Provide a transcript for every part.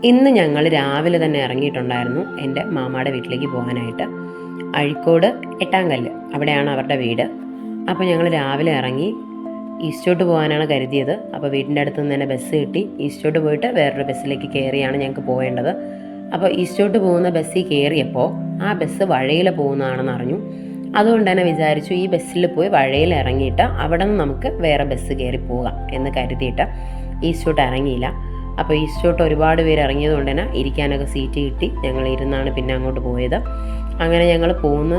ഇന്ന് ഞങ്ങൾ രാവിലെ തന്നെ ഇറങ്ങിയിട്ടുണ്ടായിരുന്നു എൻ്റെ മാമാടെ വീട്ടിലേക്ക് പോകാനായിട്ട്. അഴീക്കോട് എട്ടാംകല്ല് അവിടെയാണ് അവരുടെ വീട്. അപ്പോൾ ഞങ്ങൾ രാവിലെ ഇറങ്ങി ഈസ്റ്റോട്ട് പോകാനാണ് കരുതിയത്. അപ്പോൾ വീടിൻ്റെ അടുത്ത് നിന്ന് തന്നെ ബസ് കിട്ടി. ഈസ്റ്റോട്ട് പോയിട്ട് വേറൊരു ബസ്സിലേക്ക് കയറിയാണ് ഞങ്ങൾക്ക് പോകേണ്ടത്. അപ്പോൾ ഈസ്റ്റോട്ട് പോകുന്ന ബസ്സിൽ കയറിയപ്പോൾ ആ ബസ് വഴയിൽ പോകുന്നതാണെന്ന് അറിഞ്ഞു. അതുകൊണ്ട് തന്നെ വിചാരിച്ചു ഈ ബസ്സിൽ പോയി വഴയിൽ ഇറങ്ങിയിട്ട് അവിടെ നിന്ന് നമുക്ക് വേറെ ബസ് കയറി പോകാം എന്ന് കരുതിയിട്ട് ഈസ്റ്റോട്ട് ഇറങ്ങിയില്ല. അപ്പോൾ ഈസ്റ്റോട്ട് ഒരുപാട് പേര് ഇറങ്ങിയത് കൊണ്ട് തന്നെ ഇരിക്കാനൊക്കെ സീറ്റ് കിട്ടി. ഞങ്ങൾ ഇരുന്നാണ് പിന്നെ അങ്ങോട്ട് പോയത്. അങ്ങനെ ഞങ്ങൾ പോകുന്ന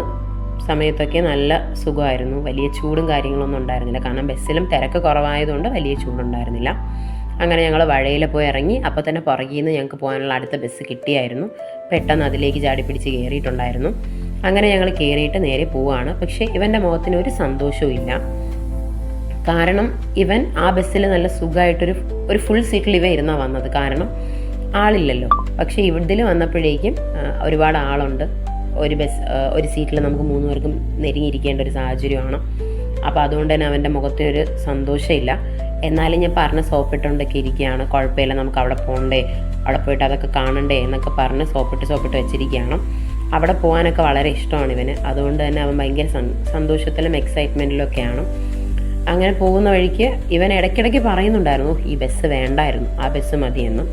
സമയത്തൊക്കെ നല്ല സുഖമായിരുന്നു. വലിയ ചൂടും കാര്യങ്ങളൊന്നും ഉണ്ടായിരുന്നില്ല. കാരണം ബസ്സിലും തിരക്ക് കുറവായതുകൊണ്ട് വലിയ ചൂടുണ്ടായിരുന്നില്ല. അങ്ങനെ ഞങ്ങൾ വഴയിൽ പോയി ഇറങ്ങി. അപ്പോൾ തന്നെ പുറകിൽ നിന്ന് ഞങ്ങൾക്ക് പോകാനുള്ള അടുത്ത ബസ് കിട്ടിയായിരുന്നു. പെട്ടെന്ന് അതിലേക്ക് ചാടി പിടിച്ച് കയറിയിട്ടുണ്ടായിരുന്നു. അങ്ങനെ ഞങ്ങൾ കയറിയിട്ട് നേരെ പോവുകയാണ്. പക്ഷേ ഇവൻ്റെ മുഖത്തിന് ഒരു സന്തോഷവും ഇല്ല. കാരണം ഇവൻ ആ ബസ്സിൽ നല്ല സുഖമായിട്ടൊരു ഫുൾ സീറ്റിൽ ഇവ ഇരുന്നാണ് വന്നത്. കാരണം ആളില്ലല്ലോ. പക്ഷേ ഇതിൽ വന്നപ്പോഴേക്കും ഒരുപാട് ആളുണ്ട്. ഒരു സീറ്റിൽ നമുക്ക് 3 പേർക്കും നെരുങ്ങിയിരിക്കേണ്ട ഒരു സാഹചര്യമാണ്. അപ്പോൾ അതുകൊണ്ട് തന്നെ അവൻ്റെ മുഖത്തിനൊരു സന്തോഷമില്ല. എന്നാലും ഞാൻ പറഞ്ഞ് സോപ്പിട്ടുകൊണ്ടൊക്കെ ഇരിക്കുകയാണ്. കുഴപ്പമില്ല, നമുക്ക് അവിടെ പോകണ്ടേ, അവിടെ പോയിട്ട് അതൊക്കെ കാണണ്ടേ എന്നൊക്കെ പറഞ്ഞ് സോപ്പിട്ട് വെച്ചിരിക്കുകയാണ്. അവിടെ പോകാനൊക്കെ വളരെ ഇഷ്ടമാണ് ഇവന്. അതുകൊണ്ട് തന്നെ അവൻ ഭയങ്കര സന്തോഷത്തിലും എക്സൈറ്റ്മെൻറ്റിലും ഒക്കെയാണ്. അങ്ങനെ പോകുന്ന വഴിക്ക് ഇവൻ ഇടയ്ക്കിടയ്ക്ക് പറയുന്നുണ്ടായിരുന്നു ഈ ബസ് വേണ്ടായിരുന്നു, ആ ബസ് മതിയെന്ന്.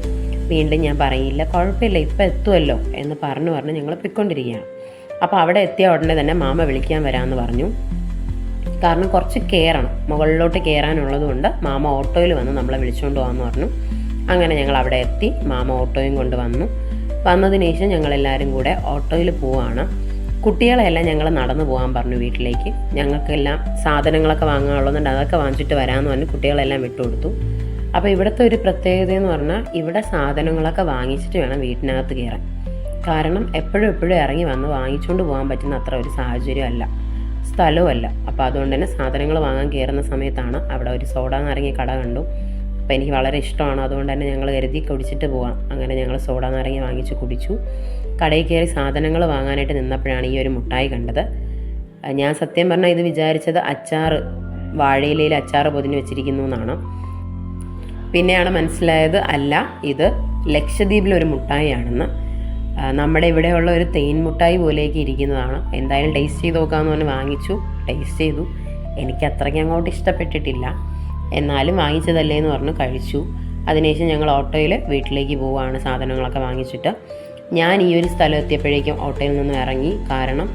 വീണ്ടും ഞാൻ പറയില്ല, കുഴപ്പമില്ല, ഇപ്പം എത്തുമല്ലോ എന്ന് പറഞ്ഞ് ഞങ്ങൾ പൊയ്ക്കൊണ്ടിരിക്കുകയാണ്. അപ്പോൾ അവിടെ എത്തിയ ഉടനെ തന്നെ മാമ വിളിക്കാൻ വരാമെന്ന് പറഞ്ഞു. കാരണം കുറച്ച് കയറണം, മുകളിലോട്ട് കയറാനുള്ളത് കൊണ്ട് മാമ ഓട്ടോയിൽ വന്ന് നമ്മളെ വിളിച്ചുകൊണ്ട് പോകാമെന്ന് പറഞ്ഞു. അങ്ങനെ ഞങ്ങൾ അവിടെ എത്തി. മാമ ഓട്ടോയും കൊണ്ട് വന്നതിന് ശേഷം ഞങ്ങളെല്ലാവരും കൂടെ ഓട്ടോയിൽ പോവുകയാണ്. കുട്ടികളെല്ലാം ഞങ്ങൾ നടന്നു പോകാൻ പറഞ്ഞു വീട്ടിലേക്ക്. ഞങ്ങൾക്കെല്ലാം സാധനങ്ങളൊക്കെ വാങ്ങാനുള്ളതുകൊണ്ട് അതൊക്കെ വാങ്ങിച്ചിട്ട് വരാമെന്ന് പറഞ്ഞ് കുട്ടികളെല്ലാം വിട്ടുകൊടുത്തു. അപ്പോൾ ഇവിടുത്തെ ഒരു പ്രത്യേകത എന്ന് പറഞ്ഞാൽ ഇവിടെ സാധനങ്ങളൊക്കെ വാങ്ങിച്ചിട്ട് വേണം വീട്ടിനകത്ത് കയറാൻ. കാരണം എപ്പോഴും ഇറങ്ങി വന്ന് വാങ്ങിച്ചുകൊണ്ട് പോകാൻ പറ്റുന്ന അത്ര ഒരു സാഹചര്യമല്ല, സ്ഥലവുമല്ല. അപ്പോൾ അതുകൊണ്ട് തന്നെ സാധനങ്ങൾ വാങ്ങാൻ കയറുന്ന സമയത്താണ് അവിടെ ഒരു സോഡ നാരങ്ങ കട കണ്ടു. അപ്പോൾ എനിക്ക് വളരെ ഇഷ്ടമാണ്. അതുകൊണ്ട് തന്നെ ഞങ്ങൾ കരുതി കുടിച്ചിട്ട് പോകാം. അങ്ങനെ ഞങ്ങൾ സോഡ നാരങ്ങ വാങ്ങിച്ച് കുടിച്ചു. കടയിൽ കയറി സാധനങ്ങൾ വാങ്ങാനായിട്ട് നിന്നപ്പോഴാണ് ഈ ഒരു മുട്ടായി കണ്ടത്. ഞാൻ സത്യം പറഞ്ഞാൽ ഇത് വിചാരിച്ചത് വാഴയിലയിൽ അച്ചാറ് പൊതിഞ്ഞ് വെച്ചിരിക്കുന്നു എന്നാണ്. പിന്നെയാണ് മനസ്സിലായത് അല്ല, ഇത് ലക്ഷദ്വീപിലൊരു മുട്ടായിയാണെന്ന്. നമ്മുടെ ഇവിടെയുള്ള ഒരു തേൻ മുട്ടായി പോലെയൊക്കെ ഇരിക്കുന്നതാണ്. എന്തായാലും ടേസ്റ്റ് ചെയ്ത് നോക്കാമെന്ന് പറഞ്ഞ് വാങ്ങിച്ചു. ടേസ്റ്റ് ചെയ്തു. എനിക്ക് അത്രയ്ക്ക് അങ്ങോട്ട് ഇഷ്ടപ്പെട്ടിട്ടില്ല. എന്നാലും വാങ്ങിച്ചതല്ലേ എന്ന് പറഞ്ഞ് കഴിച്ചു. അതിനുശേഷം ഞങ്ങൾ ഓട്ടോയിൽ വീട്ടിലേക്ക് പോവുകയാണ് സാധനങ്ങളൊക്കെ വാങ്ങിച്ചിട്ട്. ഞാൻ ഈ ഒരു സ്ഥലം എത്തിയപ്പോഴേക്കും ഓട്ടോയിൽ നിന്ന് ഇറങ്ങി. കാരണം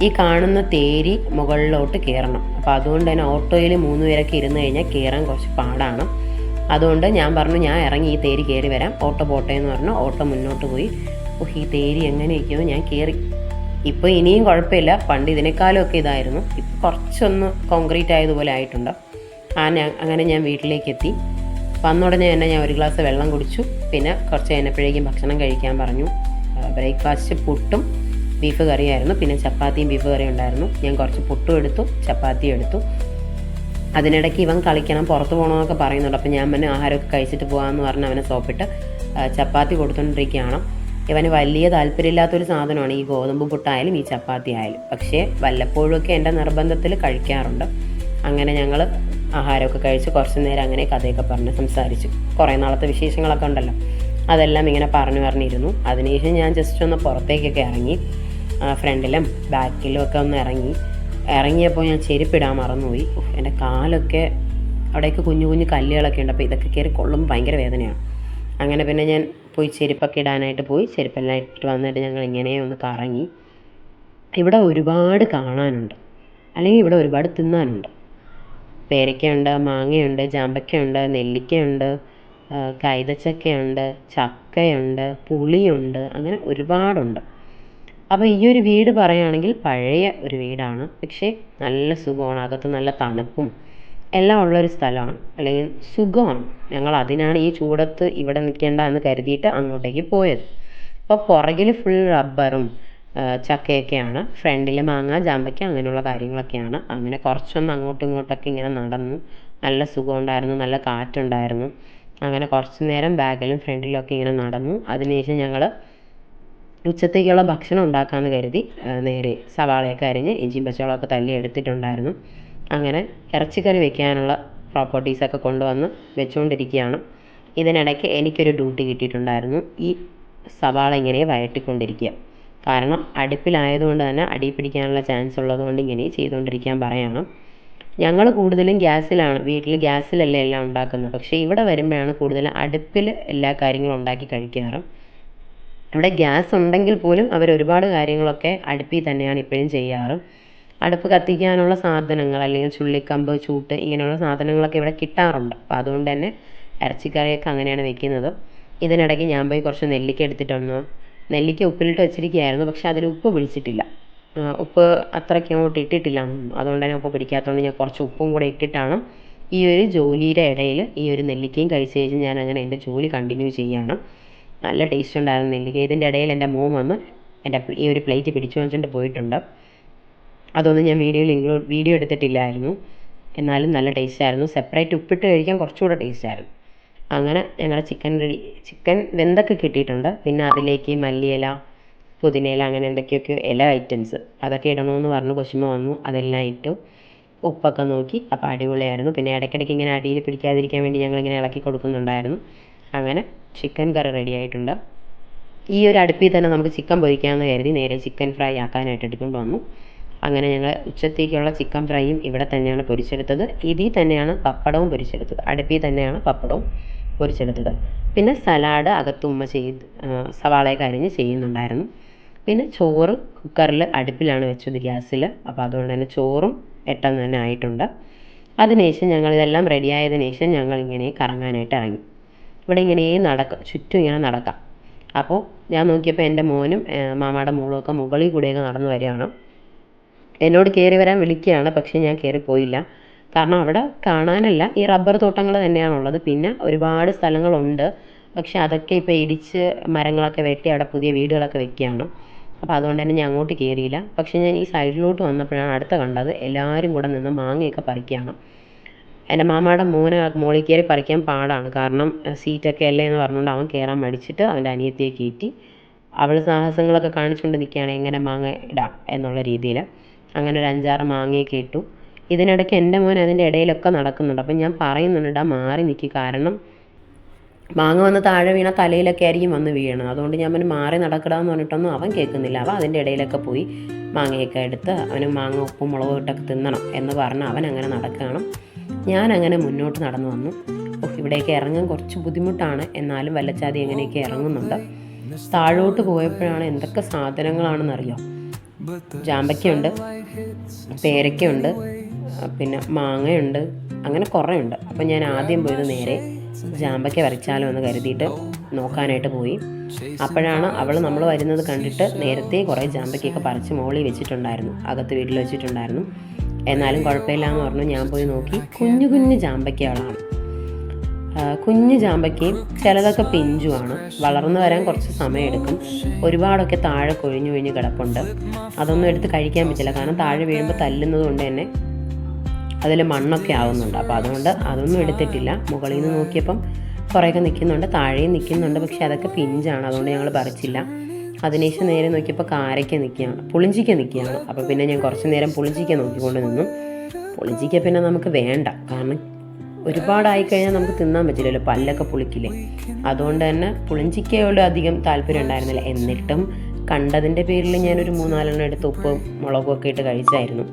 ഈ കാണുന്ന തേരി മുകളിലോട്ട് കയറണം. അപ്പോൾ അതുകൊണ്ട് തന്നെ ഓട്ടോയിൽ 3 പേരൊക്കെ ഇരുന്ന് കഴിഞ്ഞാൽ കയറാൻ കുറച്ച് പാടാണ്. അതുകൊണ്ട് ഞാൻ പറഞ്ഞു, ഞാൻ ഇറങ്ങി ഈ തേരി കയറി വരാം, ഓട്ടോ പോട്ടെ എന്ന് പറഞ്ഞു. ഓട്ടോ മുന്നോട്ട് പോയി. ഈ തേരി എങ്ങനെയൊക്കെയോ ഞാൻ കയറി. ഇപ്പോൾ ഇനിയും കുഴപ്പമില്ല, പണ്ട് ഇതിനേക്കാളും ഒക്കെ ഇതായിരുന്നു. ഇപ്പോൾ കുറച്ചൊന്ന് കോൺക്രീറ്റ് ആയതുപോലെ ആയിട്ടുണ്ട്. അങ്ങനെ ഞാൻ വീട്ടിലേക്ക് എത്തി. വന്നുടനെ തന്നെ ഞാൻ ഒരു ഗ്ലാസ് വെള്ളം കുടിച്ചു. പിന്നെ കുറച്ച് കഴിഞ്ഞപ്പോഴേക്കും ഭക്ഷണം കഴിക്കാൻ പറഞ്ഞു. ബ്രേക്ക്ഫാസ്റ്റ് പുട്ടും ബീഫ് കറിയായിരുന്നു. പിന്നെ ചപ്പാത്തിയും ബീഫ് കറിയും ഉണ്ടായിരുന്നു. ഞാൻ കുറച്ച് പുട്ടും എടുത്തു, ചപ്പാത്തിയും എടുത്തു. അതിനിടയ്ക്ക് ഇവൻ കളിക്കണം, പുറത്ത് പോകണമെന്നൊക്കെ പറയുന്നുണ്ട്. അപ്പോൾ ഞാൻ പിന്നെ ആഹാരമൊക്കെ കഴിച്ചിട്ട് പോകാമെന്ന് പറഞ്ഞ് അവനെ സോപ്പിട്ട് ചപ്പാത്തി കൊടുത്തുകൊണ്ടിരിക്കുകയാണ്. ഇവന് വലിയ താല്പര്യമില്ലാത്തൊരു സാധനമാണ് ഈ ഗോതമ്പ് പുട്ടായാലും ഈ ചപ്പാത്തി ആയാലും. പക്ഷേ വല്ലപ്പോഴുമൊക്കെ എൻ്റെ നിർബന്ധത്തിൽ കഴിക്കാറുണ്ട്. അങ്ങനെ ഞങ്ങൾ ആഹാരമൊക്കെ കഴിച്ച് കുറച്ച് നേരം അങ്ങനെ കഥയൊക്കെ പറഞ്ഞ് സംസാരിച്ചു. കുറേ നാളത്തെ വിശേഷങ്ങളൊക്കെ ഉണ്ടല്ലോ, അതെല്ലാം ഇങ്ങനെ പറഞ്ഞിരുന്നു. അതിനുശേഷം ഞാൻ ജസ്റ്റ് ഒന്ന് പുറത്തേക്കൊക്കെ ഇറങ്ങി. ഫ്രണ്ടിലും ബാക്കിലും ഒക്കെ ഒന്ന് ഇറങ്ങിയപ്പോൾ ഞാൻ ചെരുപ്പിടാൻ മറന്നുപോയി. എൻ്റെ കാലൊക്കെ അവിടെയൊക്കെ കുഞ്ഞു കല്ലുകളൊക്കെ ഉണ്ട്. അപ്പോൾ ഇതൊക്കെ കയറി കൊള്ളുമ്പോൾ ഭയങ്കര വേദനയാണ്. അങ്ങനെ പിന്നെ ഞാൻ പോയി ചെരുപ്പൊക്കെ ഇടാനായിട്ട് പോയി. ചെരുപ്പെല്ലാം ഇട്ട് വന്നിട്ട് ഞങ്ങൾ ഇങ്ങനെ ഒന്ന് കറങ്ങി. ഇവിടെ ഒരുപാട് കാണാനുണ്ട്, അല്ലെങ്കിൽ ഇവിടെ ഒരുപാട് തിന്നാനുണ്ട്. പേരയ്ക്കയുണ്ട്, മാങ്ങയുണ്ട്, ചാമ്പയ്ക്കയുണ്ട്, നെല്ലിക്കയുണ്ട്, കൈതച്ചക്കയുണ്ട്, ചക്കയുണ്ട്, പുളിയുണ്ട്, അങ്ങനെ ഒരുപാടുണ്ട്. അപ്പോൾ ഈ ഒരു വീട് പറയുകയാണെങ്കിൽ പഴയ ഒരു വീടാണ്. പക്ഷേ നല്ല സുഖമാണ്. അകത്ത് നല്ല തണുപ്പും എല്ലാം ഉള്ളൊരു സ്ഥലമാണ്, അല്ലെങ്കിൽ സുഖമാണ്. ഞങ്ങൾ അതിനാണ് ഈ ചൂടത്ത് ഇവിടെ നിൽക്കേണ്ട എന്ന് കരുതിയിട്ട് അങ്ങോട്ടേക്ക് പോയത്. അപ്പോൾ പുറകിൽ ഫുൾ റബ്ബറും ചക്കയൊക്കെയാണ്. ഫ്രണ്ടിൽ മാങ്ങ, ചാമ്പയ്ക്ക അങ്ങനെയുള്ള കാര്യങ്ങളൊക്കെയാണ്. അങ്ങനെ കുറച്ചൊന്ന് അങ്ങോട്ടും ഇങ്ങോട്ടൊക്കെ ഇങ്ങനെ നടന്നു. നല്ല സുഖമുണ്ടായിരുന്നു, നല്ല കാറ്റുണ്ടായിരുന്നു. അങ്ങനെ കുറച്ച് നേരം ബാക്കിലും ഫ്രണ്ടിലൊക്കെ ഇങ്ങനെ നടന്നു. അതിനുശേഷം ഞങ്ങൾ ഉച്ചത്തേക്കുള്ള ഭക്ഷണം ഉണ്ടാക്കാമെന്ന് കരുതി നേരെ സവാളയൊക്കെ അരിഞ്ഞ് ഇഞ്ചിയും പച്ചമുളകൊക്കെ തല്ലി എടുത്തിട്ടുണ്ടായിരുന്നു. അങ്ങനെ ഇറച്ചിക്കറി വെക്കാനുള്ള പ്രോപ്പർട്ടീസൊക്കെ കൊണ്ടുവന്ന് വെച്ചുകൊണ്ടിരിക്കുകയാണ്. ഇതിനിടയ്ക്ക് എനിക്കൊരു ഡ്യൂട്ടി കിട്ടിയിട്ടുണ്ടായിരുന്നു. ഈ സവാള ഇങ്ങനെ വഴറ്റിക്കൊണ്ടിരിക്കുക. കാരണം അടുപ്പിലായതുകൊണ്ട് തന്നെ അടി പിടിക്കാനുള്ള ചാൻസ് ഉള്ളതുകൊണ്ട് ഇങ്ങനെ ചെയ്തുകൊണ്ടിരിക്കാൻ പറയണം. ഞങ്ങൾ കൂടുതലും ഗ്യാസിലാണ്, വീട്ടിൽ ഗ്യാസിലല്ല എല്ലാം ഉണ്ടാക്കുന്നത്. പക്ഷേ ഇവിടെ വരുമ്പോഴാണ് കൂടുതലും അടുപ്പിൽ എല്ലാ കാര്യങ്ങളും ഉണ്ടാക്കി കഴിക്കാറ്. ഇവിടെ ഗ്യാസ് ഉണ്ടെങ്കിൽ പോലും അവർ ഒരുപാട് കാര്യങ്ങളൊക്കെ അടുപ്പിൽ തന്നെയാണ് ഇപ്പോഴും ചെയ്യാറ്. അടുപ്പ് കത്തിക്കാനുള്ള സാധനങ്ങൾ അല്ലെങ്കിൽ ചുള്ളിക്കമ്പ്, ചൂട്ട് ഇങ്ങനെയുള്ള സാധനങ്ങളൊക്കെ ഇവിടെ കിട്ടാറുണ്ട്. അപ്പോൾ അതുകൊണ്ട് തന്നെ ഇറച്ചിക്കറിയൊക്കെ അങ്ങനെയാണ് വെക്കുന്നത്. ഇതിനിടയ്ക്ക് ഞാൻ പോയി കുറച്ച് നെല്ലിക്ക എടുത്തിട്ട് വന്നു. നെല്ലിക്ക ഉപ്പിലിട്ട് വെച്ചിരിക്കുകയായിരുന്നു, പക്ഷെ അതിൽ ഉപ്പ് പിടിച്ചിട്ടില്ല. ഉപ്പ് അത്രയ്ക്ക് അങ്ങോട്ട് ഇട്ടിട്ടില്ല. അതുകൊണ്ട് തന്നെ ഉപ്പ് പിടിക്കാത്തതുകൊണ്ട് ഞാൻ കുറച്ച് ഉപ്പും കൂടെ ഇട്ടിട്ടാണ് ഈ ഒരു ജോലിയുടെ ഇടയിൽ ഈ ഒരു നെല്ലിക്കയും കഴിച്ച് കഴിഞ്ഞ് ഞാൻ അങ്ങനെ എൻ്റെ ജോലി കണ്ടിന്യൂ ചെയ്യുകയാണ്. നല്ല ടേസ്റ്റ് ഉണ്ടായിരുന്നു നെല്ലിക്ക. ഇതിൻ്റെ ഇടയിൽ എൻ്റെ മോൻ വന്ന് എൻ്റെ ഈ ഒരു പ്ലേറ്റ് പിടിച്ചു വെച്ചിട്ട് പോയിട്ടുണ്ട്. അതൊന്നും ഞാൻ വീഡിയോ എടുത്തിട്ടില്ലായിരുന്നു. എന്നാലും നല്ല ടേസ്റ്റായിരുന്നു. സെപ്പറേറ്റ് ഉപ്പിട്ട് കഴിക്കാൻ കുറച്ചുകൂടെ ടേസ്റ്റായിരുന്നു. അങ്ങനെ ഞങ്ങളുടെ ചിക്കൻ വെന്തൊക്കെ കിട്ടിയിട്ടുണ്ട്. പിന്നെ അതിലേക്ക് മല്ലിയില, പുതിനയില, അങ്ങനെ എന്തൊക്കെയൊക്കെ ഇല ഐറ്റംസ് അതൊക്കെ ഇടണമെന്ന് പറഞ്ഞു കൊച്ചുമ്മ വന്നു. അതെല്ലാം ഇട്ടു. ഉപ്പൊക്കെ നോക്കി. അപ്പോൾ അടിപൊളിയായിരുന്നു. പിന്നെ ഇടയ്ക്കിടയ്ക്ക് ഇങ്ങനെ അടിയിൽ പിടിക്കാതിരിക്കാൻ വേണ്ടി ഞങ്ങളിങ്ങനെ ഇളക്കി കൊടുക്കുന്നുണ്ടായിരുന്നു. അങ്ങനെ ചിക്കൻ കറി റെഡി ആയിട്ടുണ്ട്. ഈ ഒരു അടുപ്പിൽ തന്നെ നമുക്ക് ചിക്കൻ പൊരിക്കാമെന്ന് കരുതി നേരെ ചിക്കൻ ഫ്രൈ ആക്കാനായിട്ട് എടുത്തുകൊണ്ട് വന്നു. അങ്ങനെ ഞങ്ങൾ ഉച്ചത്തേക്കുള്ള ചിക്കൻ ഫ്രൈയും ഇവിടെ തന്നെയാണ് പൊരിച്ചെടുത്തത്. ഇതിൽ തന്നെയാണ് പപ്പടവും പൊരിച്ചെടുത്തത്. അടുപ്പിൽ തന്നെയാണ് പപ്പടവും പൊരിച്ചെടുത്തത്. പിന്നെ സലാഡ് അകത്ത് ഉമ്മ സവാളയൊക്കെ അരിഞ്ഞ് ചെയ്യുന്നുണ്ടായിരുന്നു. പിന്നെ ചോറ് കുക്കറിൽ അടുപ്പിലാണ് വെച്ചത്, ഗ്യാസിൽ. അപ്പോൾ അതുകൊണ്ട് തന്നെ ചോറും പെട്ടെന്ന് തന്നെ ആയിട്ടുണ്ട്. അതിനുശേഷം ഞങ്ങളിതെല്ലാം റെഡിയായതിനു ശേഷം ഞങ്ങളിങ്ങനെ കറങ്ങാനായിട്ട് ഇറങ്ങി. ഇവിടെ ഇങ്ങനെ ചുറ്റും ഇങ്ങനെ നടക്കാം. അപ്പോൾ ഞാൻ നോക്കിയപ്പോൾ എൻ്റെ മോനും മാമായുടെ മോളും ഒക്കെ മുകളിൽ കൂടെയൊക്കെ നടന്നു വരികയാണ്. എന്നോട് കയറി വരാൻ വിളിക്കുകയാണ്, പക്ഷേ ഞാൻ കയറിപ്പോയില്ല. കാരണം അവിടെ കാണാനല്ല, ഈ റബ്ബർ തോട്ടങ്ങൾ തന്നെയാണുള്ളത്. പിന്നെ ഒരുപാട് സ്ഥലങ്ങളുണ്ട്, പക്ഷെ അതൊക്കെ ഇപ്പോൾ ഇടിച്ച് മരങ്ങളൊക്കെ വെട്ടി അവിടെ പുതിയ വീടുകളൊക്കെ വെക്കുകയാണ്. അപ്പോൾ അതുകൊണ്ട് തന്നെ ഞാൻ അങ്ങോട്ട് കയറിയില്ല. പക്ഷേ ഞാൻ ഈ സൈഡിലോട്ട് വന്നപ്പോഴാണ് അടുത്ത കണ്ടത് എല്ലാവരും കൂടെ നിന്ന് മാങ്ങയൊക്കെ പറിക്കുകയാണ്. എൻ്റെ മാമായുടെ മോന് മോളിൽ കയറി പറിക്കാൻ പാടാണ്. കാരണം സീറ്റൊക്കെ അല്ലേ എന്ന് പറഞ്ഞുകൊണ്ട് അവൻ കയറാൻ മടിച്ചിട്ട് അവൻ്റെ അനിയത്തിയെ കയറ്റി. അവൾ സാഹസങ്ങളൊക്കെ കാണിച്ചുകൊണ്ട് നിൽക്കുകയാണ്, എങ്ങനെ മാങ്ങ ഇടാം എന്നുള്ള രീതിയിൽ. അങ്ങനെ ഒരു 5-6 മാങ്ങയൊക്കെ ഇട്ടു. ഇതിനിടയ്ക്ക് എൻ്റെ മോൻ അതിൻ്റെ ഇടയിലൊക്കെ നടക്കുന്നുണ്ട്. അപ്പം ഞാൻ പറയുന്നുണ്ട്, മാറി നിൽക്കുക. കാരണം മാങ്ങ വന്ന് താഴെ വീണ തലയിലൊക്കെ ആയിരിക്കും വന്ന് വീഴണം. അതുകൊണ്ട് ഞാൻ അവന് മാറി നടക്കടാന്ന് പറഞ്ഞിട്ടൊന്നും അവൻ കേൾക്കുന്നില്ല. അവൻ അതിൻ്റെ ഇടയിലൊക്കെ പോയി മാങ്ങയൊക്കെ എടുത്ത് അവന് മാങ്ങ ഉപ്പും മുളകും ഇട്ടൊക്കെ തിന്നണം എന്ന് പറഞ്ഞ് അവൻ അങ്ങനെ നടക്കുകയാണ്. ഞാൻ അങ്ങനെ മുന്നോട്ട് നടന്നു വന്നു. ഇവിടേക്ക് ഇറങ്ങാൻ കുറച്ച് ബുദ്ധിമുട്ടാണ്, എന്നാലും വല്ലച്ചാതി എങ്ങനെയൊക്കെ ഇറങ്ങുന്നുണ്ട്. താഴോട്ട് പോയപ്പോഴാണ് എന്തൊക്കെ സാധനങ്ങളാണെന്നറിയാം. ജാമ്പയ്ക്കയുണ്ട്, പേരയ്ക്കയുണ്ട്, പിന്നെ മാങ്ങയുണ്ട്, അങ്ങനെ കുറേ ഉണ്ട്. അപ്പം ഞാൻ ആദ്യം പോയത് നേരെ ജാമ്പയ്ക്ക പറിച്ചാലോ എന്ന് കരുതിയിട്ട് നോക്കാനായിട്ട് പോയി. അപ്പോഴാണ് നമ്മൾ വരുന്നത് കണ്ടിട്ട് നേരത്തെ കുറേ ജാമ്പയ്ക്കൊക്കെ പറിച്ച് മോളിൽ വെച്ചിട്ടുണ്ടായിരുന്നു, അകത്ത് വീട്ടിൽ വെച്ചിട്ടുണ്ടായിരുന്നു. എന്നാലും കുഴപ്പമില്ല എന്ന് പറഞ്ഞു. ഞാൻ പോയി നോക്കി, കുഞ്ഞു കുഞ്ഞു ജാമ്പയ്ക്കകളാണ്. കുഞ്ഞു ജാമ്പയ്ക്കയും ചിലതൊക്കെ പിഞ്ചുമാണ്. വളർന്നു വരാൻ കുറച്ച് സമയമെടുക്കും. ഒരുപാടൊക്കെ താഴെ കൊഴിഞ്ഞു കിടപ്പുണ്ട്. അതൊന്നും എടുത്ത് കഴിക്കാൻ പറ്റില്ല, കാരണം താഴെ വീഴുമ്പോൾ തല്ലുന്നത് കൊണ്ട് തന്നെ അതിൽ മണ്ണൊക്കെ ആവുന്നുണ്ട്. അപ്പോൾ അതുകൊണ്ട് അതൊന്നും എടുത്തിട്ടില്ല. മുകളിൽ നിന്ന് നോക്കിയപ്പം കുറേയൊക്കെ നിൽക്കുന്നുണ്ട്, താഴെയും നിൽക്കുന്നുണ്ട്. പക്ഷേ അതൊക്കെ പിഞ്ചാണ്, അതുകൊണ്ട് ഞങ്ങൾ പറിച്ചില്ല. അതിനുശേഷം നേരെ നോക്കിയപ്പോൾ പുളിഞ്ചിക്ക നിൽക്കുകയാണ്. അപ്പോൾ പിന്നെ ഞാൻ കുറച്ച് നേരം പുളിഞ്ചിക്ക നോക്കിക്കൊണ്ട് നിന്നു. പുളിഞ്ചിക്ക പിന്നെ നമുക്ക് വേണ്ട, കാരണം ഒരുപാടായിക്കഴിഞ്ഞാൽ നമുക്ക് തിന്നാൻ പറ്റില്ലല്ലോ, പല്ലൊക്കെ പുളിക്കില്ലേ. അതുകൊണ്ട് തന്നെ പുളിഞ്ചിക്കയോട് അധികം താല്പര്യം ഉണ്ടായിരുന്നില്ല. എന്നിട്ടും കണ്ടതിൻ്റെ പേരിൽ ഞാനൊരു 3-4 എടുത്ത് ഉപ്പും മുളകും ഒക്കെ ഇട്ട് കഴിച്ചായിരുന്നു.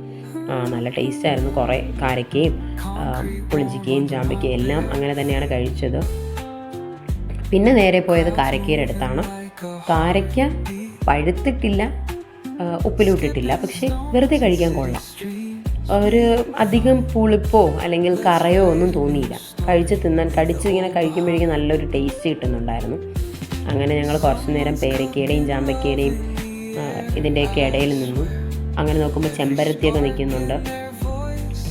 നല്ല ടേസ്റ്റായിരുന്നു. കുറേ കാരക്കയും പുളിഞ്ചിക്കയും ജാമ്പയ്ക്കയും എല്ലാം അങ്ങനെ തന്നെയാണ് കഴിച്ചത്. പിന്നെ നേരെ പോയത് കാരക്കയുടെ അടുത്താണ്. കാരക്ക പഴുത്തിട്ടില്ല, ഉപ്പിലിട്ടിട്ടില്ല, പക്ഷേ വെറുതെ കഴിക്കാൻ കൊള്ളാം. ഒരു അധികം പുളിപ്പോ അല്ലെങ്കിൽ കറയോ ഒന്നും തോന്നിയില്ല. കടിച്ച് ഇങ്ങനെ കഴിക്കുമ്പോഴേക്കും നല്ലൊരു ടേസ്റ്റ് കിട്ടുന്നുണ്ടായിരുന്നു. അങ്ങനെ ഞങ്ങൾ കുറച്ച് നേരം പേരക്കയുടെയും ജാമ്പയ്ക്കയുടെയും ഇതിൻ്റെയൊക്കെ ഇടയിൽ നിന്നു. അങ്ങനെ നോക്കുമ്പോൾ ചെമ്പരത്തിയൊക്കെ നിൽക്കുന്നുണ്ട്.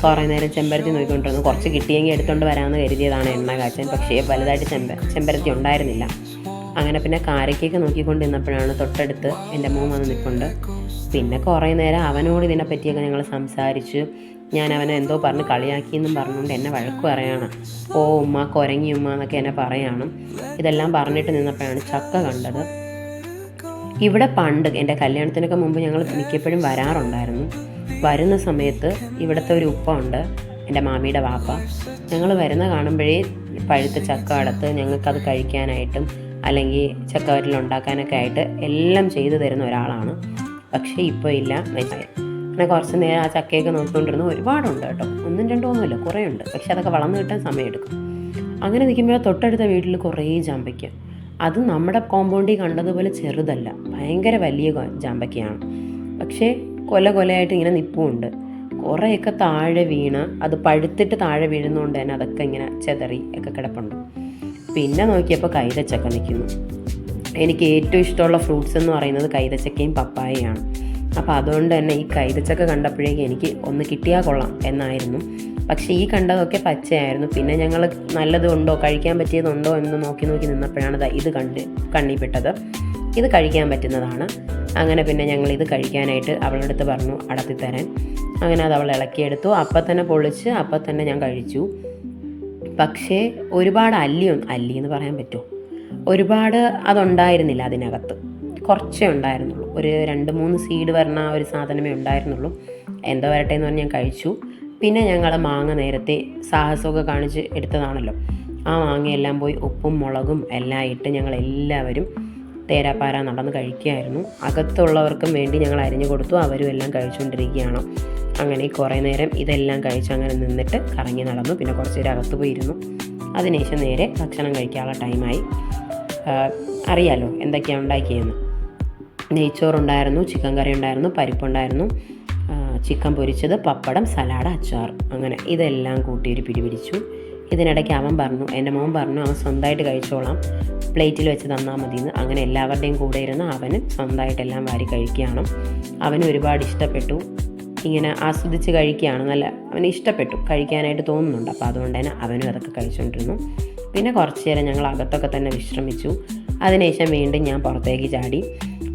കുറേ നേരം ചെമ്പരത്തി നോക്കിക്കൊണ്ടിരുന്നു. കുറച്ച് കിട്ടിയെങ്കിൽ എടുത്തുകൊണ്ട് വരാമെന്ന് കരുതിയതാണ് എണ്ണ കാച്ചാൻ, പക്ഷേ വലുതായിട്ട് ചെമ്പരത്തി ഉണ്ടായിരുന്നില്ല. അങ്ങനെ പിന്നെ കാരക്കയൊക്കെ നോക്കിക്കൊണ്ട് നിന്നപ്പോഴാണ് തൊട്ടടുത്ത് എൻ്റെ മോൻ വന്ന് നിൽപ്പുണ്ട്. പിന്നെ കുറേ നേരം അവനോട് ഇതിനെപ്പറ്റിയൊക്കെ ഞങ്ങൾ സംസാരിച്ച്. ഞാൻ അവനെ എന്തോ പറഞ്ഞ് കളിയാക്കിയെന്നും പറഞ്ഞുകൊണ്ട് എന്നെ വഴക്ക് പറയാണ്. ഓ ഉമ്മ, കുരങ്ങി ഉമ്മ എന്നൊക്കെ എന്നെ പറയാണ്. ഇതെല്ലാം പറഞ്ഞിട്ട് നിന്നപ്പോഴാണ് ചക്ക കണ്ടത്. ഇവിടെ പണ്ട് എൻ്റെ കല്യാണത്തിനൊക്കെ മുമ്പ് ഞങ്ങൾ മിക്കപ്പോഴും വരാറുണ്ടായിരുന്നു. വരുന്ന സമയത്ത് ഇവിടുത്തെ ഒരു ഉപ്പ ഉണ്ട്, എൻ്റെ മാമിയുടെ വാപ്പ. ഞങ്ങൾ വരുന്ന കാണുമ്പോഴേ പഴുത്ത ചക്ക അടത്ത് ഞങ്ങൾക്കത് കഴിക്കാനായിട്ടും അല്ലെങ്കിൽ ചക്കവറ്റിൽ ഉണ്ടാക്കാനൊക്കെ ആയിട്ട് എല്ലാം ചെയ്തു തരുന്ന ഒരാളാണ്. പക്ഷേ ഇപ്പോൾ ഇല്ല. അങ്ങനെ കുറച്ച് നേരം ആ ചക്കയൊക്കെ നോക്കിക്കൊണ്ടിരുന്നു. ഒരുപാടുണ്ട് കേട്ടോ, 1 2 ഒന്നുമില്ല, കുറേ ഉണ്ട്. പക്ഷെ അതൊക്കെ വളർന്നു കിട്ടാൻ സമയമെടുക്കും. അങ്ങനെ നിൽക്കുമ്പോൾ തൊട്ടടുത്ത വീട്ടിൽ കുറേ ജാമ്പയ്ക്ക. അത് നമ്മുടെ കോമ്പൗണ്ടിൽ കണ്ടതുപോലെ ചെറുതല്ല, ഭയങ്കര വലിയ ജാമ്പയ്ക്കയാണ്. പക്ഷേ കൊലയായിട്ട് ഇങ്ങനെ നിൽപ്പുമുണ്ട്. കുറേയൊക്കെ താഴെ വീണ്, അത് പഴുത്തിട്ട് താഴെ വീഴുന്നതുകൊണ്ട് തന്നെ അതൊക്കെ ഇങ്ങനെ ചെതറി ഒക്കെ കിടപ്പുണ്ട്. പിന്നെ നോക്കിയപ്പോൾ കൈതച്ചക്ക നിൽക്കുന്നു. എനിക്ക് ഏറ്റവും ഇഷ്ടമുള്ള ഫ്രൂട്ട്സ് എന്ന് പറയുന്നത് കൈതച്ചക്കയും പപ്പായയാണ്. അപ്പോൾ അതുകൊണ്ട് തന്നെ ഈ കൈതച്ചക്ക കണ്ടപ്പോഴേക്കും എനിക്ക് ഒന്ന് കിട്ടിയാൽ കൊള്ളാം എന്നായിരുന്നു. പക്ഷേ ഈ കണ്ടതൊക്കെ പച്ചയായിരുന്നു. പിന്നെ ഞങ്ങൾ നല്ലതുണ്ടോ കഴിക്കാൻ പറ്റിയതുണ്ടോ എന്ന് നോക്കി നിന്നപ്പോഴാണ് ഇത് കണ്ണിപ്പെട്ടത്. ഇത് കഴിക്കാൻ പറ്റുന്നതാണ്. അങ്ങനെ പിന്നെ ഞങ്ങൾ ഇത് കഴിക്കാനായിട്ട് അവളുടെ അടുത്ത് പറഞ്ഞു അടത്തിത്തരാൻ. അങ്ങനെ അത് അവൾ ഇളക്കിയെടുത്തു. അപ്പം തന്നെ പൊളിച്ച് അപ്പം തന്നെ ഞാൻ കഴിച്ചു. പക്ഷേ ഒരുപാട് അല്ലി എന്ന് പറയാൻ പറ്റുമോ, ഒരുപാട് അതുണ്ടായിരുന്നില്ല അതിനകത്ത്. കുറച്ചേ ഉണ്ടായിരുന്നുള്ളൂ. ഒരു 2-3 സീഡ് വരണ ഒരു സാധനമേ ഉണ്ടായിരുന്നുള്ളൂ. എന്തോ വരട്ടെ എന്ന് പറഞ്ഞ് ഞാൻ കഴിച്ചു. പിന്നെ ഞങ്ങൾ മാങ്ങ നേരത്തെ സാഹസമൊക്കെ കാണിച്ച് എടുത്തതാണല്ലോ, ആ മാങ്ങയെല്ലാം പോയി ഉപ്പും മുളകും എല്ലാം ഇട്ട് ഞങ്ങളെല്ലാവരും തേരാപ്പാര നടന്ന് കഴിക്കുകയായിരുന്നു. അകത്തുള്ളവർക്കും വേണ്ടി ഞങ്ങൾ അരിഞ്ഞു കൊടുത്തു. അവരും എല്ലാം കഴിച്ചുകൊണ്ടിരിക്കുകയാണ്. അങ്ങനെ കുറേ നേരം ഇതെല്ലാം കഴിച്ച് അങ്ങനെ നിന്നിട്ട് കറങ്ങി നടന്നു. പിന്നെ കുറച്ച് നേരം അകത്ത് പോയിരുന്നു. അതിനുശേഷം നേരെ ഭക്ഷണം കഴിക്കാനുള്ള ടൈമായി. അറിയാലോ എന്തൊക്കെയാണ് ഉണ്ടാക്കിയെന്ന്. നെയ്ച്ചോറുണ്ടായിരുന്നു, ചിക്കൻ കറി ഉണ്ടായിരുന്നു, പരിപ്പുണ്ടായിരുന്നു, ചിക്കൻ പൊരിച്ചത്, പപ്പടം, സലാഡ്, അച്ചാർ. അങ്ങനെ ഇതെല്ലാം കൂട്ടി ഒരു പിടിച്ചു. ഇതിനിടയ്ക്ക് എൻ്റെ മോൻ പറഞ്ഞു അവൻ സ്വന്തമായിട്ട് കഴിച്ചോളാം, പ്ലേറ്റിൽ വെച്ച് തന്നാൽ മതിയെന്ന്. അങ്ങനെ എല്ലാവരുടെയും കൂടെ ഇരുന്ന് അവന് സ്വന്തമായിട്ടെല്ലാം വാരി കഴിക്കുകയാണ്. അവന് ഒരുപാട് ഇഷ്ടപ്പെട്ടു. ഇങ്ങനെ ആസ്വദിച്ച് കഴിക്കുകയാണ്. അവന് ഇഷ്ടപ്പെട്ടു, കഴിക്കാനായിട്ട് തോന്നുന്നുണ്ട്. അപ്പോൾ അതുകൊണ്ട് തന്നെ അവനും അതൊക്കെ കഴിച്ചുകൊണ്ടിരുന്നു. പിന്നെ കുറച്ച് നേരം ഞങ്ങൾ അകത്തൊക്കെ തന്നെ വിശ്രമിച്ചു. അതിനുശേഷം വീണ്ടും ഞാൻ പുറത്തേക്ക് ചാടി.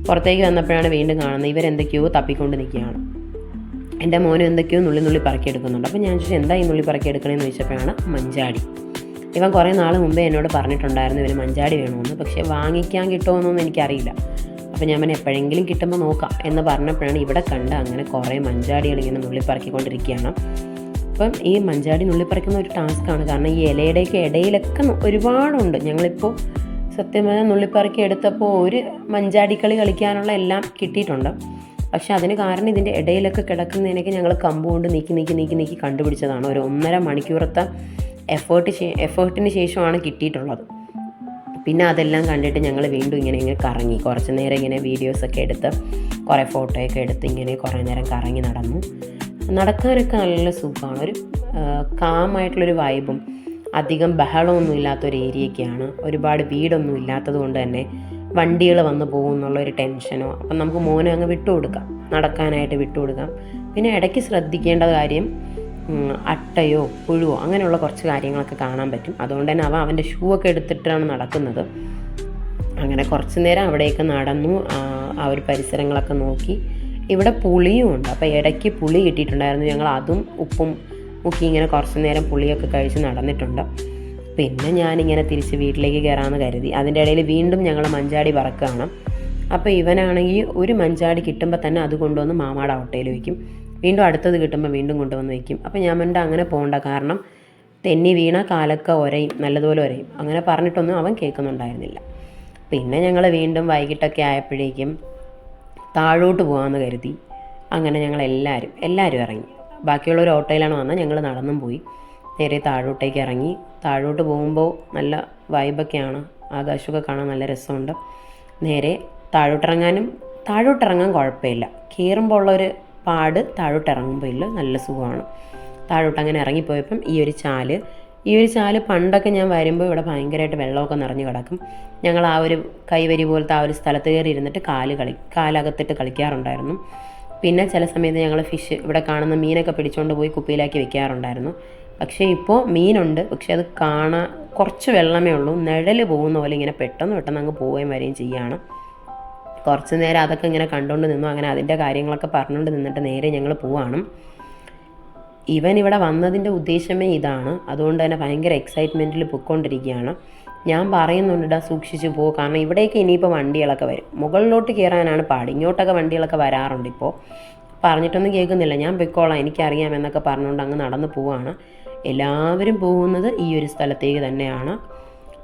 പുറത്തേക്ക് വന്നപ്പോഴാണ് വീണ്ടും കാണുന്നത് ഇവരെന്തൊക്കെയോ തപ്പിക്കൊണ്ട് നിൽക്കുകയാണ്. എൻ്റെ മോനും എന്തൊക്കെയോ നുള്ളി പറക്കിയെടുക്കുന്നുണ്ട്. അപ്പോൾ ഞാൻ ചോദിച്ചു എന്താ ഈ നുള്ളി പറക്കിയെടുക്കണമെന്ന് ചോദിച്ചപ്പോഴാണ് മഞ്ചാടി. ഇവൻ കുറേ നാൾ മുമ്പേ എന്നോട് പറഞ്ഞിട്ടുണ്ടായിരുന്നു ഇവന് മഞ്ചാടി വേണമെന്ന്. പക്ഷേ വാങ്ങിക്കാൻ കിട്ടുമോയെന്നൊന്നും എനിക്കറിയില്ല. അപ്പോൾ ഞാൻ എപ്പോഴെങ്കിലും കിട്ടുമ്പോൾ നോക്കാം എന്ന് പറഞ്ഞപ്പോഴാണ് ഇവിടെ കണ്ട് അങ്ങനെ കുറേ മഞ്ചാടികൾ ഇങ്ങനെ നുള്ളിപ്പറക്കിക്കൊണ്ടിരിക്കുകയാണ്. അപ്പം ഈ മഞ്ചാടി നുള്ളിപ്പറിക്കുന്ന ഒരു ടാസ്ക്കാണ്. കാരണം ഈ ഇലയുടെയൊക്കെ ഇടയിലൊക്കെ ഒരുപാടുണ്ട്. ഞങ്ങളിപ്പോൾ സത്യമായ നുള്ളിപ്പറക്കി എടുത്തപ്പോൾ ഒരു മഞ്ചാടിക്കളി കളിക്കാനുള്ള എല്ലാം കിട്ടിയിട്ടുണ്ട്. പക്ഷെ അതിന് കാരണം ഇതിൻ്റെ ഇടയിലൊക്കെ കിടക്കുന്നതിനൊക്കെ ഞങ്ങൾ കമ്പ് കൊണ്ട് നീക്കി കണ്ടുപിടിച്ചതാണ്. ഒരു 1.5 മണിക്കൂറത്തെ എഫേർട്ടിന് ശേഷമാണ് കിട്ടിയിട്ടുള്ളത്. പിന്നെ അതെല്ലാം കണ്ടിട്ട് ഞങ്ങൾ വീണ്ടും ഇങ്ങനെ കറങ്ങി കുറച്ച് നേരം ഇങ്ങനെ വീഡിയോസൊക്കെ എടുത്ത് കുറേ ഫോട്ടോയൊക്കെ എടുത്ത് ഇങ്ങനെ കുറേ നേരം കറങ്ങി നടക്കാനൊക്കെ നല്ല സുഖമാണ്. ഒരു കാമായിട്ടുള്ളൊരു വൈബും അധികം ബഹളമൊന്നും ഇല്ലാത്തൊരു ഏരിയയൊക്കെയാണ്. ഒരുപാട് വീടൊന്നും ഇല്ലാത്തത് കൊണ്ട് തന്നെ വണ്ടികൾ വന്ന് പോകും എന്നുള്ളൊരു ടെൻഷനോ. അപ്പം നമുക്ക് മോനെ അങ്ങ് വിട്ടുകൊടുക്കാം, നടക്കാനായിട്ട് വിട്ടുകൊടുക്കാം. പിന്നെ ഇടയ്ക്ക് ശ്രദ്ധിക്കേണ്ട കാര്യം അട്ടയോ പുഴുവോ അങ്ങനെയുള്ള കുറച്ച് കാര്യങ്ങളൊക്കെ കാണാൻ പറ്റും. അതുകൊണ്ട് തന്നെ അവൻ്റെ ഷൂ ഒക്കെ എടുത്തിട്ടാണ് നടക്കുന്നത്. അങ്ങനെ കുറച്ച് നേരം അവിടെയൊക്കെ നടന്നു. ആ ഒരു പരിസരങ്ങളൊക്കെ നോക്കി. ഇവിടെ പുളിയും ഉണ്ട്. അപ്പോൾ ഇടയ്ക്ക് പുളി കിട്ടിയിട്ടുണ്ടായിരുന്നു. ഞങ്ങൾ അതും ഉപ്പും മുക്കി ഇങ്ങനെ കുറച്ച് നേരം പുളിയൊക്കെ കഴിച്ച് നടന്നിട്ടുണ്ട്. പിന്നെ ഞാനിങ്ങനെ തിരിച്ച് വീട്ടിലേക്ക് കയറാമെന്ന് കരുതി. അതിൻ്റെ ഇടയിൽ വീണ്ടും ഞങ്ങൾ മഞ്ചാടി പറക്കുകയാണ്. അപ്പോൾ ഇവനാണെങ്കിൽ ഒരു മഞ്ചാടി കിട്ടുമ്പോൾ തന്നെ അത് കൊണ്ടുവന്ന് മാമാടെ ഓട്ടയിൽ വയ്ക്കും. വീണ്ടും അടുത്തത് കിട്ടുമ്പോൾ വീണ്ടും കൊണ്ടുവന്ന് വയ്ക്കും. അപ്പോൾ ഞാൻ അങ്ങനെ പോകണ്ട, കാരണം തെന്നി വീണ കാലൊക്കെ ഒരയും, നല്ലതുപോലെ ഒരയും. അങ്ങനെ പറഞ്ഞിട്ടൊന്നും അവൻ കേൾക്കുന്നുണ്ടായിരുന്നില്ല. പിന്നെ ഞങ്ങൾ വീണ്ടും വൈകിട്ടൊക്കെ ആയപ്പോഴേക്കും താഴോട്ട് പോകാമെന്ന് കരുതി. അങ്ങനെ ഞങ്ങൾ എല്ലാവരും ഇറങ്ങി. ബാക്കിയുള്ളവർ ഓട്ടോയിലാണ് വന്നത്. ഞങ്ങൾ നടന്നും പോയി നേരെ താഴോട്ടേക്ക് ഇറങ്ങി. താഴോട്ട് പോകുമ്പോൾ നല്ല വൈബൊക്കെയാണ്, ആകാശമൊക്കെ കാണാൻ നല്ല രസമുണ്ട്. നേരെ താഴോട്ടിറങ്ങാൻ കുഴപ്പമില്ല. കയറുമ്പോൾ ഉള്ളൊരു പാട് താഴോട്ടിറങ്ങുമ്പോൾ ഇല്ല, നല്ല സുഖമാണ്. താഴോട്ട് അങ്ങനെ ഇറങ്ങിപ്പോയപ്പം ഈ ഒരു ചാല് പണ്ടൊക്കെ ഞാൻ വരുമ്പോൾ ഇവിടെ ഭയങ്കരമായിട്ട് വെള്ളമൊക്കെ നിറഞ്ഞു കിടക്കും. ഞങ്ങൾ ആ ഒരു കൈവരി പോലത്തെ ആ ഒരു സ്ഥലത്ത് കയറി ഇരുന്നിട്ട് കാലകത്തിട്ട് കളിക്കാറുണ്ടായിരുന്നു. പിന്നെ ചില സമയത്ത് ഞങ്ങൾ ഫിഷ് ഇവിടെ കാണുന്ന മീനൊക്കെ പിടിച്ചുകൊണ്ട് പോയി കുപ്പിയിലാക്കി വെക്കാറുണ്ടായിരുന്നു. പക്ഷേ ഇപ്പോൾ മീനുണ്ട്, പക്ഷേ അത് കുറച്ച് വെള്ളമേ ഉള്ളൂ. നിഴൽ പോകുന്ന പോലെ ഇങ്ങനെ പെട്ടെന്ന് അങ്ങ് പോവുകയും വരികയും ചെയ്യുകയാണ്. കുറച്ച് നേരം അതൊക്കെ ഇങ്ങനെ കണ്ടുകൊണ്ട് നിന്നു. അങ്ങനെ അതിൻ്റെ കാര്യങ്ങളൊക്കെ പറഞ്ഞുകൊണ്ട് നിന്നിട്ട് നേരെ ഞങ്ങൾ പോവാണ്. ഇവൻ ഇവിടെ വന്നതിൻ്റെ ഉദ്ദേശമേ ഇതാണ്. അതുകൊണ്ട് തന്നെ ഭയങ്കര എക്സൈറ്റ്മെൻറ്റിൽ പൊയ്ക്കൊണ്ടിരിക്കുകയാണ്. ഞാൻ പറയുന്നുണ്ട് സൂക്ഷിച്ച് പോകും, കാരണം ഇവിടേക്ക് ഇനിയിപ്പോൾ വണ്ടികളൊക്കെ വരും. മുകളിലോട്ട് കയറാനാണ് പാട്. ഇങ്ങോട്ടൊക്കെ വണ്ടികളൊക്കെ വരാറുണ്ട് ഇപ്പോൾ. പറഞ്ഞിട്ടൊന്നും കേൾക്കുന്നില്ല. ഞാൻ പൊയ്ക്കോളാം, എനിക്കറിയാം എന്നൊക്കെ പറഞ്ഞുകൊണ്ട് അങ്ങ് നടന്നു പോവാണ്. എല്ലാവരും പോകുന്നത് ഈ ഒരു സ്ഥലത്തേക്ക് തന്നെയാണ്.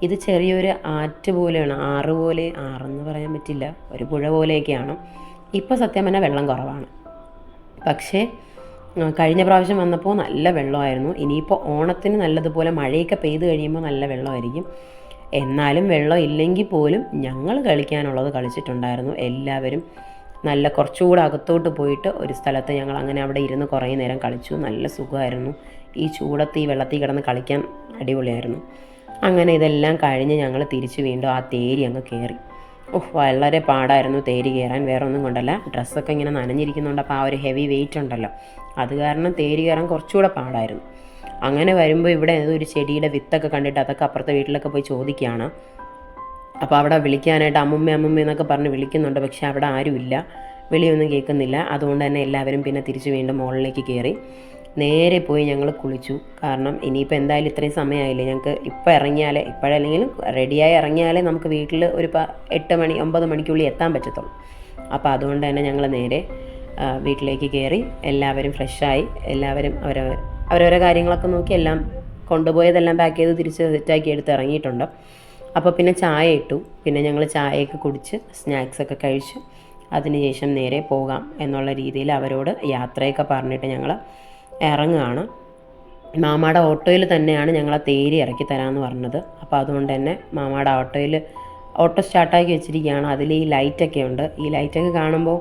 ഇത് ചെറിയൊരു ആറ്റ് പോലെയാണ്, ആറ് പോലെ, ആറെന്ന് പറയാൻ പറ്റില്ല, ഒരു പുഴ പോലെയൊക്കെയാണ്. ഇപ്പോൾ സത്യം പറഞ്ഞാൽ വെള്ളം കുറവാണ്. പക്ഷേ കഴിഞ്ഞ പ്രാവശ്യം വന്നപ്പോൾ നല്ല വെള്ളമായിരുന്നു. ഇനിയിപ്പോൾ ഓണത്തിന് നല്ലതുപോലെ മഴയൊക്കെ പെയ്ത് കഴിയുമ്പോൾ നല്ല വെള്ളമായിരിക്കും. എന്നാലും വെള്ളം ഇല്ലെങ്കിൽ പോലും ഞങ്ങൾ കളിക്കാനുള്ളത് കളിച്ചിട്ടുണ്ടായിരുന്നു. എല്ലാവരും നല്ല കുറച്ചുകൂടെ അകത്തോട്ട് പോയിട്ട് ഒരു സ്ഥലത്ത് ഞങ്ങൾ അങ്ങനെ അവിടെ ഇരുന്ന് കുറേ നേരം കളിച്ചു. നല്ല സുഖമായിരുന്നു. ഈ ചൂടത്ത് ഈ വെള്ളത്തിൽ കിടന്ന് കളിക്കാൻ അടിപൊളിയായിരുന്നു. അങ്ങനെ ഇതെല്ലാം കഴിഞ്ഞ് ഞങ്ങൾ തിരിച്ച് വീണ്ടും ആ തേരി അങ്ങ് കയറി. വളരെ പാടായിരുന്നു തേരി കയറാൻ. വേറെ ഒന്നും കൊണ്ടല്ല, ഡ്രസ്സൊക്കെ ഇങ്ങനെ നനഞ്ഞിരിക്കുന്നുണ്ട്. അപ്പോൾ ആ ഒരു ഹെവി വെയിറ്റ് ഉണ്ടല്ലോ, അത് കാരണം തേരി കയറാൻ കുറച്ചുകൂടെ പാടായിരുന്നു. അങ്ങനെ വരുമ്പോൾ ഇവിടെ ഒരു ചെടിയുടെ വിത്തൊക്കെ കണ്ടിട്ട് അതൊക്കെ അപ്പുറത്തെ വീട്ടിലൊക്കെ പോയി ചോദിക്കുകയാണ്. അപ്പോൾ അവിടെ വിളിക്കാനായിട്ട് അമ്മുമ്മ എന്നൊക്കെ പറഞ്ഞ് വിളിക്കുന്നുണ്ട്. പക്ഷേ അവിടെ ആരുമില്ല, വിളിയൊന്നും കേൾക്കുന്നില്ല. അതുകൊണ്ട് തന്നെ എല്ലാവരും പിന്നെ തിരിച്ച് വീണ്ടും മുകളിലേക്ക് കയറി. നേരെ പോയി ഞങ്ങൾ കുളിച്ചു. കാരണം ഇനിയിപ്പോൾ എന്തായാലും ഇത്രയും സമയമായില്ലേ, ഞങ്ങൾക്ക് ഇപ്പോൾ ഇറങ്ങിയാലേ, ഇപ്പോഴല്ലെങ്കിലും റെഡിയായി ഇറങ്ങിയാലേ നമുക്ക് വീട്ടിൽ ഒരു 8 മണി 9 മണിക്കുള്ളിൽ എത്താൻ പറ്റത്തുള്ളൂ. അപ്പോൾ അതുകൊണ്ട് തന്നെ ഞങ്ങൾ നേരെ വീട്ടിലേക്ക് കയറി. എല്ലാവരും ഫ്രഷായി, എല്ലാവരും അവരവരെ കാര്യങ്ങളൊക്കെ നോക്കി എല്ലാം കൊണ്ടുപോയതെല്ലാം പാക്ക് ചെയ്ത് തിരിച്ച് സെറ്റാക്കി എടുത്ത് ഇറങ്ങിയിട്ടുണ്ട്. അപ്പോൾ പിന്നെ ചായ ഇട്ടു. പിന്നെ ഞങ്ങൾ ചായയൊക്കെ കുടിച്ച് സ്നാക്സൊക്കെ കഴിച്ചു. അതിനുശേഷം നേരെ പോകാം എന്നുള്ള രീതിയിൽ അവരോട് യാത്രയൊക്കെ പറഞ്ഞിട്ട് ഞങ്ങൾ ഇറങ്ങുകയാണ്. മാമാടെ ഓട്ടോയിൽ തന്നെയാണ് ഞങ്ങളെ തേരി ഇറക്കി തരാമെന്ന് പറഞ്ഞത്. അപ്പോൾ അതുകൊണ്ട് തന്നെ മാമാടെ ഓട്ടോ സ്റ്റാർട്ടാക്കി വെച്ചിരിക്കുകയാണ്. അതിൽ ഈ ലൈറ്റൊക്കെ ഉണ്ട്. ഈ ലൈറ്റൊക്കെ കാണുമ്പോൾ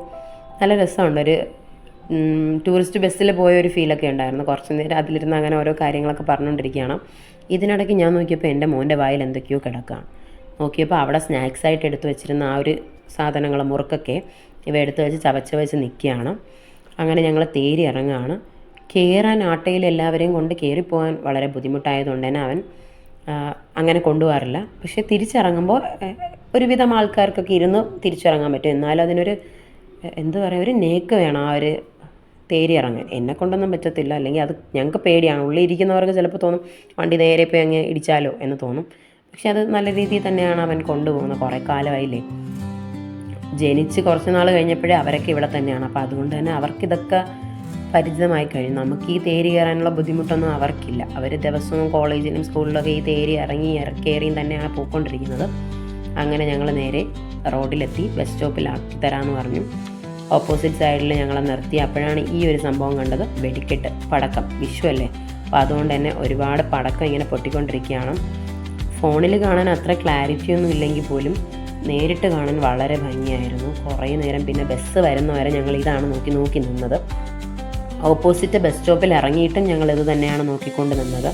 നല്ല രസമുണ്ട്. ഒരു ടൂറിസ്റ്റ് ബസ്സിൽ പോയ ഒരു ഫീലൊക്കെ ഉണ്ടായിരുന്നു. കുറച്ച് നേരം അതിലിരുന്ന് അങ്ങനെ ഓരോ കാര്യങ്ങളൊക്കെ പറഞ്ഞുകൊണ്ടിരിക്കുകയാണ്. ഇതിനിടയ്ക്ക് ഞാൻ നോക്കിയപ്പോൾ എൻ്റെ മോൻ്റെ വായിൽ എന്തൊക്കെയോ കിടക്കുകയാണ്. നോക്കിയപ്പോൾ അവിടെ സ്നാക്സായിട്ട് എടുത്തു വെച്ചിരുന്ന ആ ഒരു സാധനങ്ങൾ, മുറുക്കൊക്കെ ഇവ എടുത്ത് വെച്ച് ചവച്ച് നിൽക്കുകയാണ്. അങ്ങനെ ഞങ്ങൾ തേരി ഇറങ്ങുകയാണ്. കയറാൻ ആട്ടയിൽ എല്ലാവരെയും കൊണ്ട് കയറിപ്പോകാൻ വളരെ ബുദ്ധിമുട്ടായതുകൊണ്ട് തന്നെ അവൻ അങ്ങനെ കൊണ്ടുപോകാറില്ല. പക്ഷേ തിരിച്ചിറങ്ങുമ്പോൾ ഒരുവിധം ആൾക്കാർക്കൊക്കെ ഇരുന്ന് തിരിച്ചിറങ്ങാൻ പറ്റും. എന്നാലും അതിനൊരു എന്താ പറയുക, ഒരു നേക്ക് വേണം ആ ഒരു തേരി ഇറങ്ങാൻ. എന്നെ കൊണ്ടൊന്നും പറ്റത്തില്ല. അല്ലെങ്കിൽ അത് ഞങ്ങൾക്ക് പേടിയാണ്. ഉള്ളിൽ ഇരിക്കുന്നവർക്ക് ചിലപ്പോൾ തോന്നും വണ്ടി നേരെ പോയി അങ്ങ് ഇടിച്ചാലോ എന്ന് തോന്നും. പക്ഷെ അത് നല്ല രീതിയിൽ തന്നെയാണ് അവൻ കൊണ്ടുപോകുന്നത്. കുറേ കാലമായില്ലേ, ജനിച്ച് കുറച്ച് നാൾ കഴിഞ്ഞപ്പോഴേ അവരൊക്കെ ഇവിടെ തന്നെയാണ്. അപ്പോൾ അതുകൊണ്ട് തന്നെ അവർക്കിതൊക്കെ പരിചിതമായി കഴിഞ്ഞു. നമുക്ക് ഈ തേരി കയറാനുള്ള ബുദ്ധിമുട്ടൊന്നും അവർക്കില്ല. അവർ ദിവസവും കോളേജിലും സ്കൂളിലൊക്കെ ഈ തേരി കയറിയും തന്നെയാണ് പോയിക്കൊണ്ടിരിക്കുന്നത്. അങ്ങനെ ഞങ്ങൾ നേരെ റോഡിലെത്തി. ബസ് സ്റ്റോപ്പിലാക്കി തരാമെന്ന് പറഞ്ഞു. ഓപ്പോസിറ്റ് സൈഡിൽ ഞങ്ങളെ നിർത്തി. അപ്പോഴാണ് ഈ ഒരു സംഭവം കണ്ടത്. വെടിക്കെട്ട്, പടക്കം, വിഷു അല്ലേ. അപ്പോൾ അതുകൊണ്ട് തന്നെ ഒരുപാട് പടക്കം ഇങ്ങനെ പൊട്ടിക്കൊണ്ടിരിക്കുകയാണ്. ഫോണിൽ കാണാൻ അത്ര ക്ലാരിറ്റി ഒന്നും ഇല്ലെങ്കിൽ പോലും നേരിട്ട് കാണാൻ വളരെ ഭംഗിയായിരുന്നു. കുറേ നേരം പിന്നെ ബസ് വരുന്നവരെ ഞങ്ങൾ ഇതാണ് നോക്കി നിന്നത്. ഓപ്പോസിറ്റ് ബസ് സ്റ്റോപ്പിൽ ഇറങ്ങിയിട്ടും ഞങ്ങളിത് തന്നെയാണ് നോക്കിക്കൊണ്ട് നിന്നത്.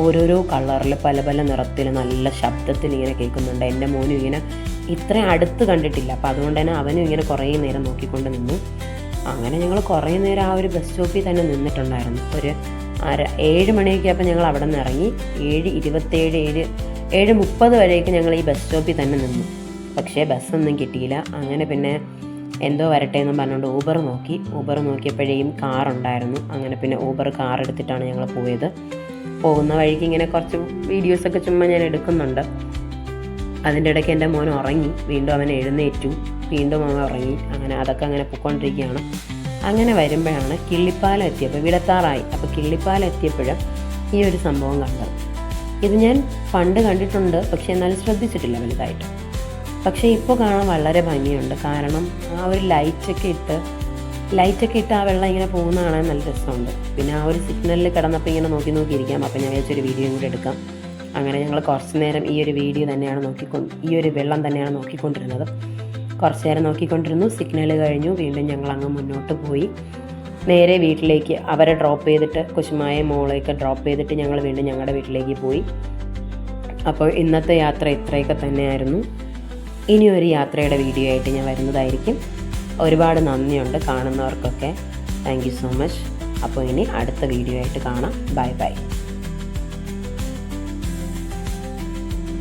ഓരോരോ കളറിൽ പല പല നിറത്തിൽ നല്ല ശബ്ദത്തിൽ ഇങ്ങനെ കേൾക്കുന്നുണ്ട്. എൻ്റെ മോനും ഇങ്ങനെ ഇത്രയും അടുത്ത് കണ്ടിട്ടില്ല. അപ്പോൾ അതുകൊണ്ട് തന്നെ അവനും ഇങ്ങനെ കുറേ നേരം നോക്കിക്കൊണ്ട് നിന്നു. അങ്ങനെ ഞങ്ങൾ കുറേ നേരം ആ ഒരു ബസ് സ്റ്റോപ്പിൽ തന്നെ നിന്നിട്ടുണ്ടായിരുന്നു. ഒരു 7 മണിയൊക്കെ ആയപ്പോൾ ഞങ്ങൾ അവിടെ നിന്ന് ഇറങ്ങി. 7:27, 7:30 വരെയൊക്കെ ഞങ്ങൾ ഈ ബസ് സ്റ്റോപ്പിൽ തന്നെ നിന്നു. പക്ഷേ ബസ്സൊന്നും കിട്ടിയില്ല. അങ്ങനെ പിന്നെ എന്തോ വരട്ടെ എന്നും പറഞ്ഞുകൊണ്ട് ഊബർ നോക്കിയപ്പോഴേയും കാറുണ്ടായിരുന്നു. അങ്ങനെ പിന്നെ ഊബർ കാർ എടുത്തിട്ടാണ് ഞങ്ങൾ പോയത്. പോകുന്ന വഴിക്ക് ഇങ്ങനെ കുറച്ച് വീഡിയോസൊക്കെ ചുമ്മാ ഞാൻ എടുക്കുന്നുണ്ട്. അതിൻ്റെ ഇടയ്ക്ക് എൻ്റെ മോൻ ഉറങ്ങി. വീണ്ടും അവൻ എഴുന്നേറ്റു. വീണ്ടും അവൻ ഉറങ്ങി. അങ്ങനെ അതൊക്കെ അങ്ങനെ പൊയ്ക്കൊണ്ടിരിക്കുകയാണ്. അങ്ങനെ വരുമ്പോഴാണ് കിള്ളിപ്പാലം എത്തിയപ്പോൾ, വിടത്താറായി. അപ്പോൾ കിള്ളിപ്പാലം എത്തിയപ്പോൾ ഈ ഒരു സംഭവം കണ്ടത്. ഇത് ഞാൻ പണ്ട് കണ്ടിട്ടുണ്ട്, പക്ഷേ എന്നാലും ശ്രദ്ധിച്ചിട്ടില്ല വലുതായിട്ട്. പക്ഷേ ഇപ്പോൾ കാണാൻ വളരെ ഭംഗിയുണ്ട്. കാരണം ആ ഒരു ലൈറ്റൊക്കെ ഇട്ട് ആ വെള്ളം ഇങ്ങനെ പോകുന്ന കാണാൻ നല്ല രസമുണ്ട്. പിന്നെ ആ ഒരു സിഗ്നലിൽ കിടന്നപ്പോൾ ഇങ്ങനെ നോക്കിയിരിക്കാം. അപ്പോൾ ഞാൻ വിചാരിച്ചൊരു വീഡിയോ കൂടെ എടുക്കാം. അങ്ങനെ ഞങ്ങൾ കുറച്ച് നേരം ഈ ഒരു വെള്ളം തന്നെയാണ് നോക്കിക്കൊണ്ടിരുന്നത്. കുറച്ച് നേരം നോക്കിക്കൊണ്ടിരുന്നു. സിഗ്നൽ കഴിഞ്ഞു. വീണ്ടും ഞങ്ങൾ അങ്ങ് മുന്നോട്ട് പോയി. നേരെ വീട്ടിലേക്ക് അവരെ ഡ്രോപ്പ് ചെയ്തിട്ട്, കുശുമായ മോളെയൊക്കെ ഡ്രോപ്പ് ചെയ്തിട്ട് ഞങ്ങൾ വീണ്ടും ഞങ്ങളുടെ വീട്ടിലേക്ക് പോയി. അപ്പോൾ ഇന്നത്തെ യാത്ര ഇത്രയൊക്കെ തന്നെയായിരുന്നു. ഇനിയൊരു യാത്രയുടെ വീഡിയോ ആയിട്ട് ഞാൻ വരുന്നതായിരിക്കും. ഒരുപാട് നന്ദിയുണ്ട് കാണുന്നവർക്കൊക്കെ. Thank you so much. അപ്പോൾ ഇനി അടുത്ത വീഡിയോ ആയിട്ട് കാണാം. ബൈ.